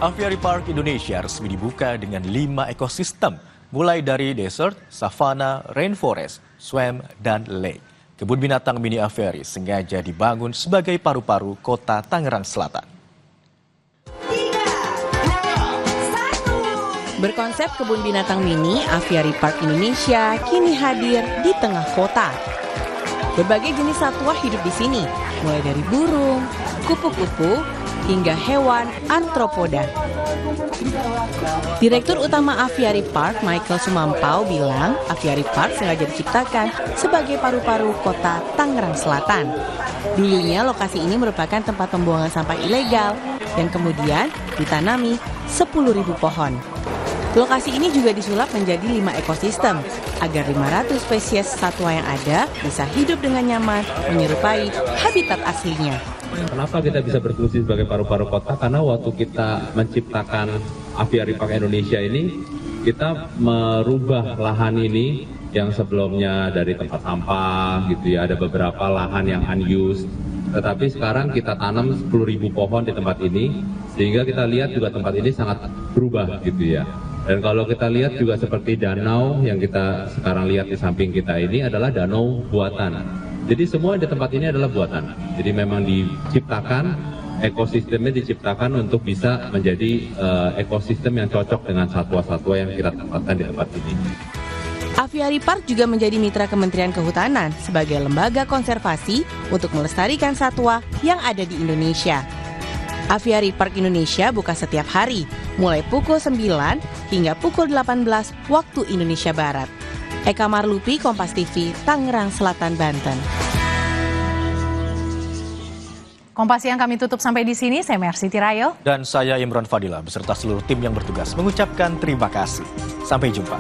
Aviary Park Indonesia resmi dibuka dengan 5 ekosistem, mulai dari desert, savana, rainforest, swamp, dan lake. Kebun binatang mini aviary sengaja dibangun sebagai paru-paru kota Tangerang Selatan. Berkonsep kebun binatang mini, Aviary Park Indonesia kini hadir di tengah kota. Berbagai jenis satwa hidup di sini, mulai dari burung, kupu-kupu, hingga hewan arthropoda. Direktur Utama Aviary Park, Michael Sumampau, bilang Aviary Park sengaja diciptakan sebagai paru-paru kota Tangerang Selatan. Dulunya lokasi ini merupakan tempat pembuangan sampah ilegal yang kemudian ditanami 10.000 pohon. Lokasi ini juga disulap menjadi 5 ekosistem agar 500 spesies satwa yang ada bisa hidup dengan nyaman menyerupai habitat aslinya. Kenapa kita bisa berfungsi sebagai paru-paru kota? Karena waktu kita menciptakan Aviary Park Indonesia ini, kita merubah lahan ini yang sebelumnya dari tempat sampah gitu ya, ada beberapa lahan yang unused. Tetapi sekarang kita tanam 10.000 pohon di tempat ini, sehingga kita lihat juga tempat ini sangat berubah gitu ya. Dan kalau kita lihat juga seperti danau yang kita sekarang lihat di samping kita ini adalah danau buatan. Jadi semua di tempat ini adalah buatan. Jadi memang diciptakan, ekosistemnya diciptakan untuk bisa menjadi ekosistem yang cocok dengan satwa-satwa yang kita tempatkan di tempat ini. Aviary Park juga menjadi mitra Kementerian Kehutanan sebagai lembaga konservasi untuk melestarikan satwa yang ada di Indonesia. Aviary Park Indonesia buka setiap hari, mulai pukul 9 hingga pukul 18 waktu Indonesia Barat. Eka Marlupi, Kompas TV, Tangerang Selatan, Banten. Kompas Siang kami tutup sampai di sini. Saya Mercy Tirayo. Dan saya Imron Fadila beserta seluruh tim yang bertugas mengucapkan terima kasih. Sampai jumpa.